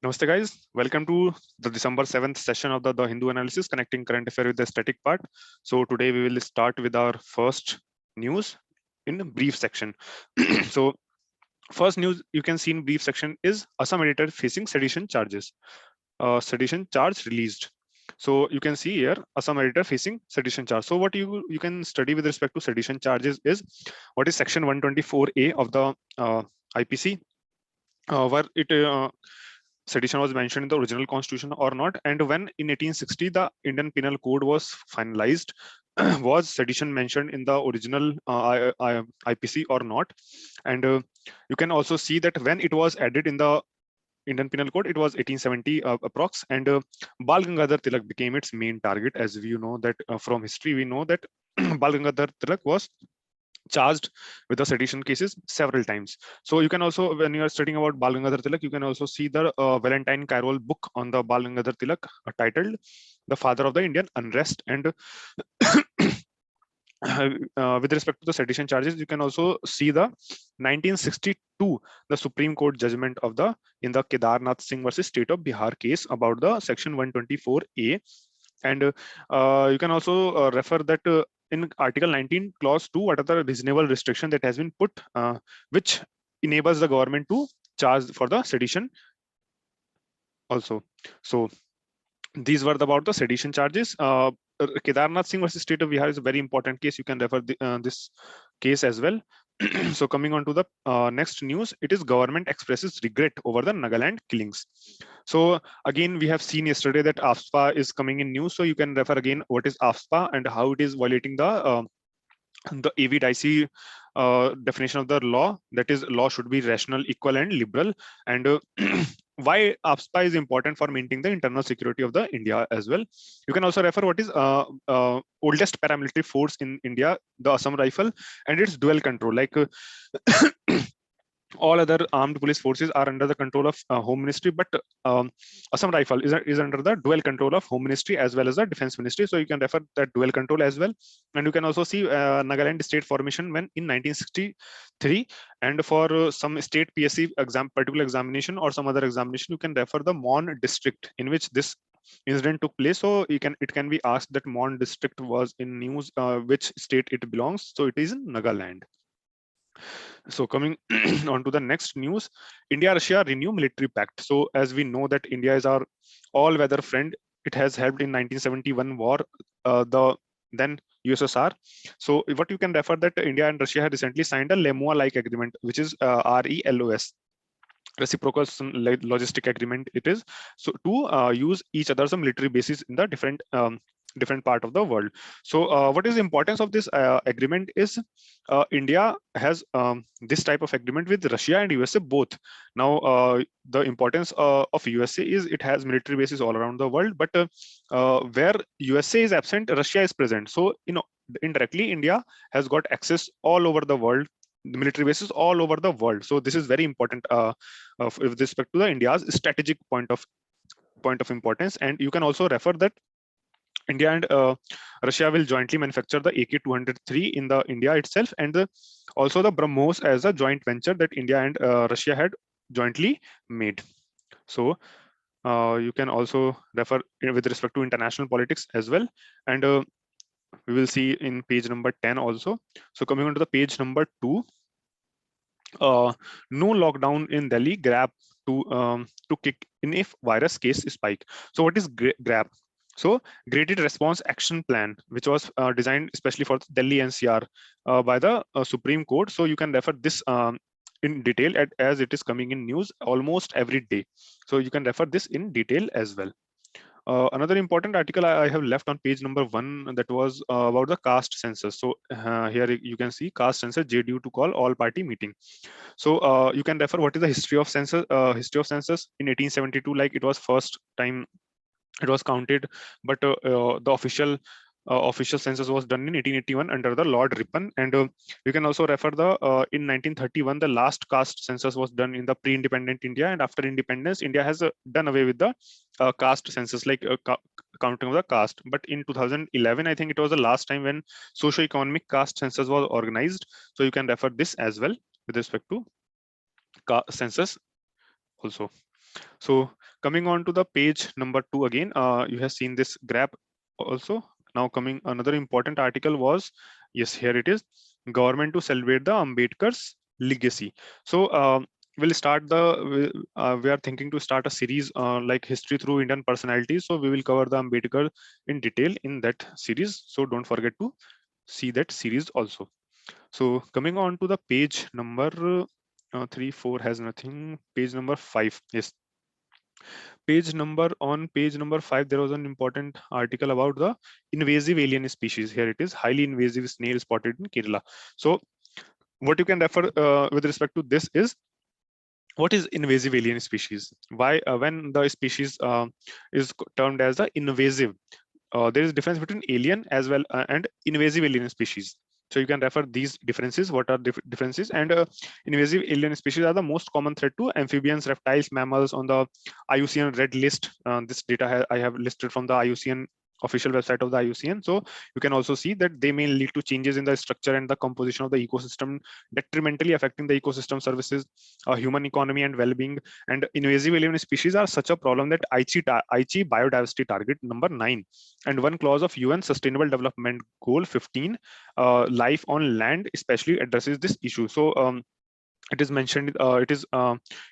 Namaste guys, welcome to the December 7th session of the Hindu analysis, connecting current affair with the static part. So today we will start with our first news in a brief section. So first news you can see in brief section is Assam editor facing sedition charges. Sedition charge released. So you can see here Assam editor facing sedition charge. So what you can study with respect to sedition charges is what is section 124A of the IPC, where sedition was mentioned in the original constitution or not, and when in 1860 the Indian Penal Code was finalized, was sedition mentioned in the original IPC or not. And you can also see that when it was added in the Indian Penal Code, it was 1870 approx, and Bal Gangadhar Tilak became its main target. As we know that from history, we know that Bal Gangadhar Tilak was charged with the sedition cases several times. So you can also, when you are studying about Bal Gangadhar Tilak, you can also see the Valentine Carroll book on the Bal Gangadhar Tilak titled "The Father of the Indian Unrest." And with respect to the sedition charges, you can also see the 1962 the Supreme Court judgment of the in the Kedarnath Singh versus State of Bihar case about the section 124A. And you can also refer that in Article 19 clause 2, what are the reasonable restriction that has been put, which enables the government to charge for the sedition also. So these were about the sedition charges. Kedarnath Singh versus State of Bihar is a very important case. You can refer this case as well. So coming on to the next news, it is government expresses regret over the Nagaland killings. So again, we have seen yesterday that AFSPA is coming in news. So you can refer again what is AFSPA and how it is violating the AV Dicey definition of the law, that is law should be rational, equal and liberal. And why AFSPA is important for maintaining the internal security of the India as well. You can also refer what is oldest paramilitary force in India, the Assam Rifle, and its dual control. Like all other armed police forces are under the control of Home Ministry, but Assam Rifle is under the dual control of Home Ministry as well as the Defense Ministry. So you can refer that dual control as well. And you can also see Nagaland state formation when in 1963, and for some state PSC particular examination or some other examination, you can refer the Mon district in which this incident took place. So it can be asked that Mon district was in news, which state it belongs. So it is in Nagaland. So coming on to the next news, India-Russia renew military pact. So as we know that India is our all-weather friend, it has helped in 1971 war, the then USSR. So what you can refer that India and Russia have recently signed a LEMUA-like agreement, which is RELOS. Reciprocal logistic agreement it is, so to use each other's military bases in the different part of the world. So what is the importance of this agreement is India has this type of agreement with Russia and USA both. Now the importance of USA is it has military bases all around the world, but where USA is absent, Russia is present. So indirectly India has got access all over the world, the military bases all over the world. So this is very important with respect to the India's strategic point of importance. And you can also refer that India and Russia will jointly manufacture the AK-203 in the India itself, and also the BrahMos as a joint venture that India and Russia had jointly made. So you can also refer with respect to international politics as well, and we will see in page number 10 also. So coming on to the page number 2, no lockdown in Delhi, grab to kick in if virus case spike. So what is grab? So graded response action plan, which was designed especially for Delhi NCR by the Supreme Court. So you can refer this in detail as it is coming in news almost every day. So you can refer this in detail as well. Another important article I have left on page number 1, that was about the caste census. So here you can see caste census JDU to call all party meeting. So you can refer what is the history of census. In 1872, like it was first time it was counted, but the official census was done in 1881 under the Lord Ripon. And you can also refer the in 1931 the last caste census was done in the pre-independent India, and after independence India has done away with the caste census, like counting of the caste. But in 2011 I think it was the last time when socio-economic caste census was organized. So you can refer this as well with respect to census also. So Coming on to the page number 2 again, you have seen this graph also. Now coming another important article was, yes, here it is, government to celebrate the Ambedkar's legacy. So we'll start we are thinking to start a series like history through Indian personalities. So we will cover the Ambedkar in detail in that series. So don't forget to see that series also. So coming on to the page number 3, 4 has nothing. Page number 5. Yes. Page number 5, there was an important article about the invasive alien species. Here it is, highly invasive snail spotted in Kerala. So what you can refer with respect to this is, what is invasive alien species? Why when the species is termed as the invasive, there is difference between alien as well and invasive alien species. So you can refer these differences. What are differences? And invasive alien species are the most common threat to amphibians, reptiles, mammals on the IUCN Red List. This data I have listed from the IUCN official website of the IUCN. So you can also see that they may lead to changes in the structure and the composition of the ecosystem, detrimentally affecting the ecosystem services, human economy and well-being. And invasive alien species are such a problem that Aichi biodiversity target number 9 and one clause of UN Sustainable Development Goal 15, life on land, especially addresses this issue. So it is mentioned,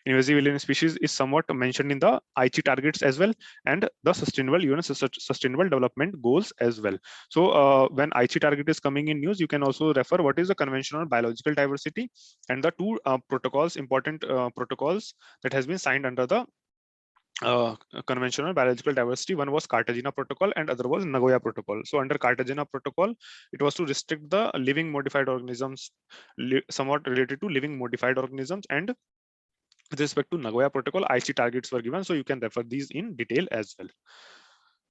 invasive alien species is somewhat mentioned in the Aichi targets as well, and the sustainable UN sustainable development goals as well. So when Aichi target is coming in news, you can also refer what is the Convention on Biological Diversity and the two protocols, important protocols that has been signed under the Convention on Biological Diversity. One was Cartagena Protocol and other was Nagoya Protocol. So under Cartagena Protocol, it was to restrict the living modified organisms, somewhat related to living modified organisms. And with respect to Nagoya Protocol, Aichi targets were given. So you can refer these in detail as well.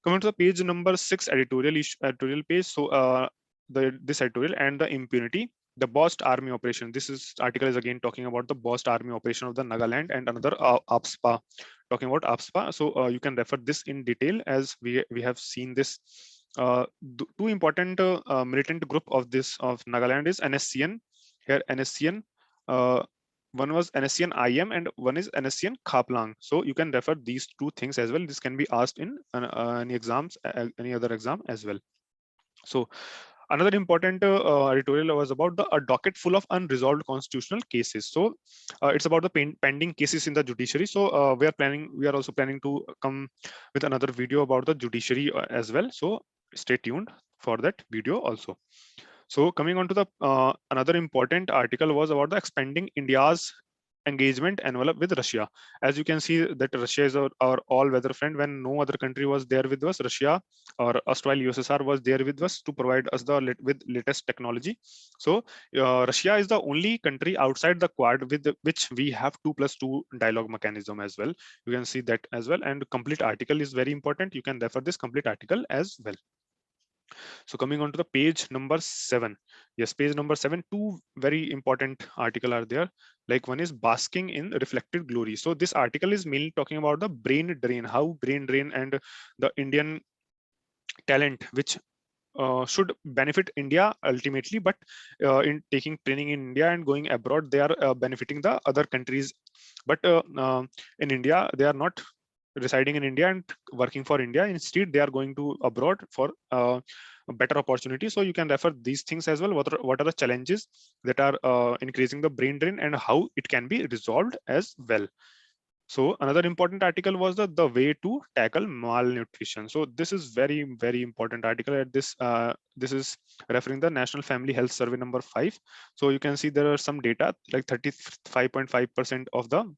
Coming to the page number 6, editorial page. So this editorial and the impunity, the Bost Army Operation. This article is again talking about the Bost Army Operation of the Nagaland, and another APSPA, talking about APSPA. So you can refer this in detail, as we have seen this. Two important militant group of Nagaland is NSCN. Here NSCN. One was NSCN IM and one is NSCN Khaplang. So you can refer these two things as well. This can be asked in any exams, any other exam as well. So another important editorial was about a docket full of unresolved constitutional cases. So it's about the pending cases in the judiciary. So we are also planning to come with another video about the judiciary as well. So stay tuned for that video also. So coming on to the another important article was about the expanding India's engagement envelope with Russia. As you can see that Russia is our all-weather friend. When no other country was there with us, Russia or erstwhile USSR was there with us to provide us with latest technology. So Russia is the only country outside the Quad with which we have 2+2 dialogue mechanism as well. You can see that as well. And complete article is very important. You can refer this complete article as well. So coming on to the page number 7. Yes, page number 7, two very important article are there. Like one is basking in reflected glory. So this article is mainly talking about the brain drain, how brain drain and the Indian talent, which should benefit India ultimately, but in taking training in India and going abroad, they are benefiting the other countries. But in India, they are not residing in India and working for India. Instead, they are going to abroad for a better opportunity. So you can refer these things as well. What are the challenges that are increasing the brain drain and how it can be resolved as well. So another important article was the way to tackle malnutrition. So this is very important article. At this is referring the National Family Health Survey number 5. So you can see there are some data like 35.5% of the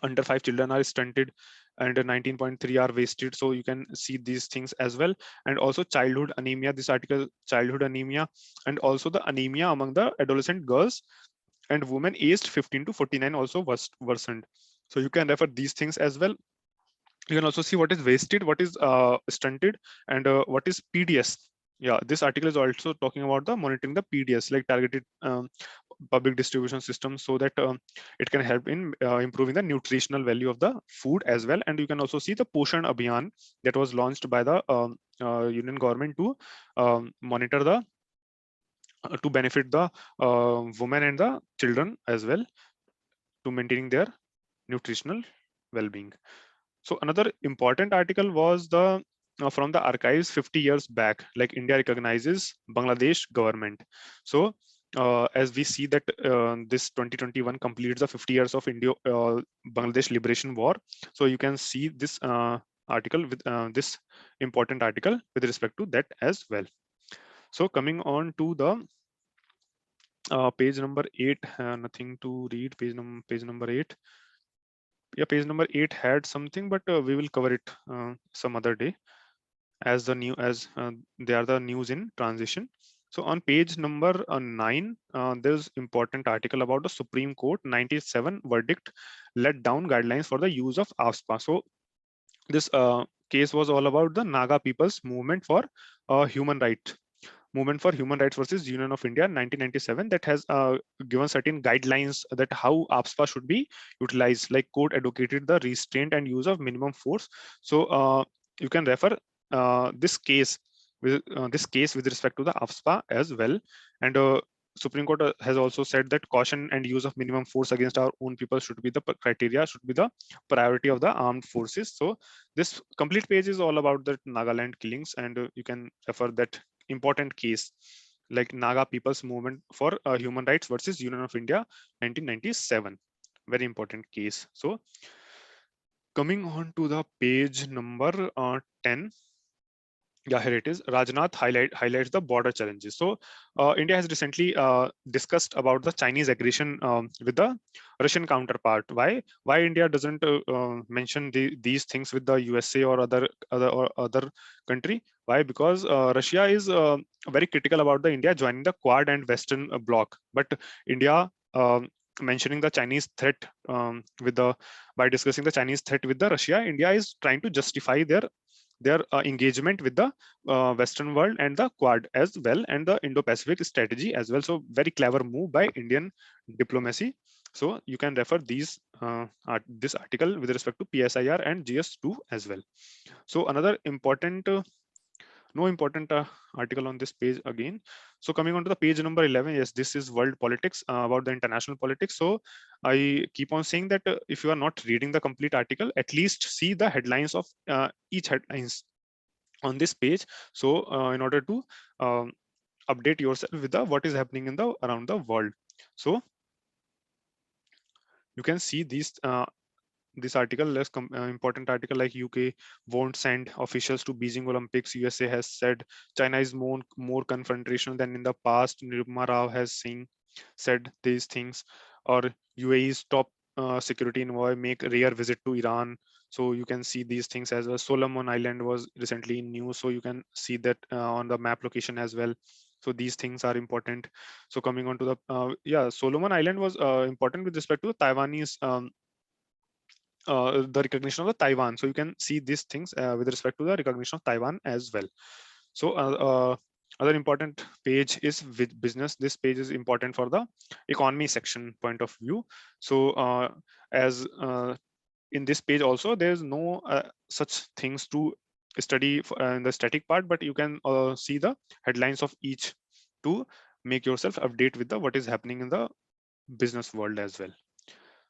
under 5 children are stunted and 19.3 are wasted. So you can see these things as well. And also childhood anemia, this article, childhood anemia, and also the anemia among the adolescent girls and women aged 15 to 49 also worsened. So you can refer these things as well. You can also see what is wasted, what is stunted, and what is PDS. Yeah, this article is also talking about the monitoring the PDS, like targeted public distribution system, so that it can help in improving the nutritional value of the food as well. And you can also see the Poshan Abhiyan that was launched by the Union government to monitor the to benefit the women and the children as well, to maintaining their nutritional well-being. So another important article was the from the archives 50 years back, like India recognizes Bangladesh government. So as we see that this 2021 completes the 50 years of India Bangladesh liberation war. So you can see this article with this important article with respect to that as well. So coming on to the page number 8, nothing to read. Page number 8. Yeah, page number 8 had something, but we will cover it some other day as the new as they are the news in transition. So on page number 9, there's important article about the Supreme Court 97 verdict let down guidelines for the use of AFSPA. So this case was all about the Naga people's movement for human rights versus Union of India 1997, that has given certain guidelines that how AFSPA should be utilized. Like court advocated the restraint and use of minimum force. So you can refer this case with respect to the AFSPA as well. And Supreme Court has also said that caution and use of minimum force against our own people should be the criteria, should be the priority of the armed forces. So this complete page is all about the Nagaland killings, and you can refer that important case like Naga people's movement for human rights versus Union of India 1997. Very important case. So coming on to the page number 10. Yeah, here it is. Rajnath highlights the border challenges. So India has recently discussed about the Chinese aggression with the Russian counterpart. Why India doesn't mention these things with the USA or other country? Why? Because Russia is very critical about the India joining the Quad and Western Bloc, but India mentioning the Chinese threat by discussing the Chinese threat with the Russia, India is trying to justify their engagement with the Western world and the Quad as well, and the Indo-Pacific strategy as well. So very clever move by Indian diplomacy. So you can refer this article with respect to PSIR and GS2 as well. So another important article on this page again. So coming on to the page number 11, yes, this is world politics, about the international politics. So I keep on saying that if you are not reading the complete article, at least see the headlines of each headlines on this page. So in order to update yourself with what is happening in the around the world. So you can see this article, less important article, like UK won't send officials to Beijing Olympics. USA has said China is more confrontational than in the past. Nirupama Rao has said these things. Or UAE's top security envoy make rare visit to Iran. So you can see these things as well. Solomon Island was recently in news, so you can see that on the map location as well. So these things are important. So coming on to the Solomon Island was important with respect to Taiwanese the recognition of the Taiwan. So you can see these things with respect to the recognition of Taiwan as well. So other important page is with business. This page is important for the economy section point of view. So as in this page also, there's no such things to study in the static part, but you can see the headlines of each to make yourself update with what is happening in the business world as well.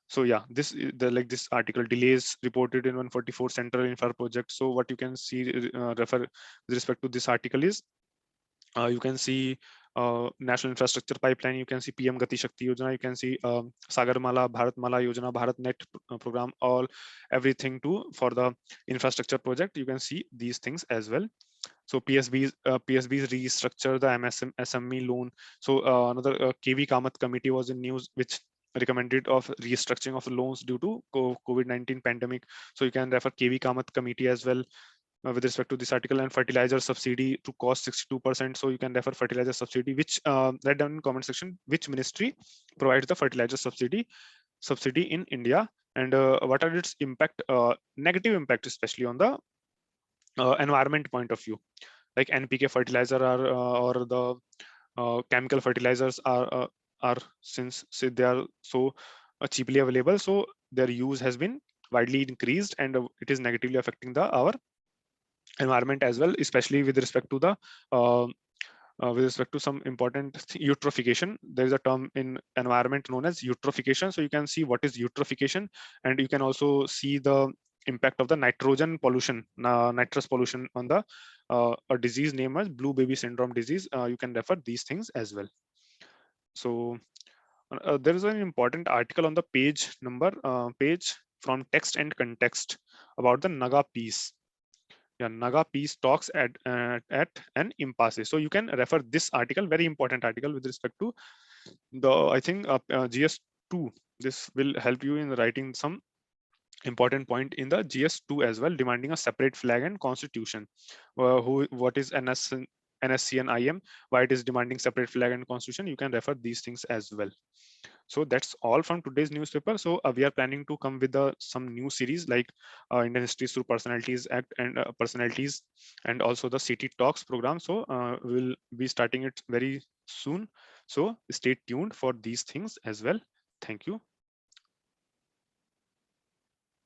So yeah, this article, delays reported in 144 central infra projects. So what you can see refer with respect to this article is you can see national infrastructure pipeline, you can see PM Gati Shakti Yojana, you can see Sagarmala, Bharatmala Yojana, BharatNet program, everything for the infrastructure project. You can see these things as well. So PSBs restructure the SME loan. So another KV Kamath committee was in news, which recommended of restructuring of loans due to COVID-19 pandemic. So you can refer KV Kamath committee as well with respect to this article. And fertilizer subsidy to cost 62%. So you can refer fertilizer subsidy, which write down in comment section which ministry provides the fertilizer subsidy in India, and what are its negative impact, especially on the environment point of view. Like NPK fertilizer or the chemical fertilizers are since they are so cheaply available, so their use has been widely increased, and it is negatively affecting our environment as well, especially with respect to some important eutrophication. There is a term in environment known as eutrophication. So you can see what is eutrophication, and you can also see the impact of the nitrogen pollution, nitrous pollution on the a disease named as blue baby syndrome disease. You can refer these things as well. So there is an important article on the page from text and context about the Naga piece. Yeah, Naga peace talks at an impasse. So you can refer this article, very important article with respect to the, I think GS2. This will help you in writing some important point in the GS2 as well, demanding a separate flag and constitution. What is NSC and IM, why it is demanding separate flag and constitution. You can refer these things as well. So that's all from today's newspaper. So we are planning to come with some new series like Indian History through Personalities Act and Personalities, and also the City Talks program. So we'll be starting it very soon. So stay tuned for these things as well. Thank you.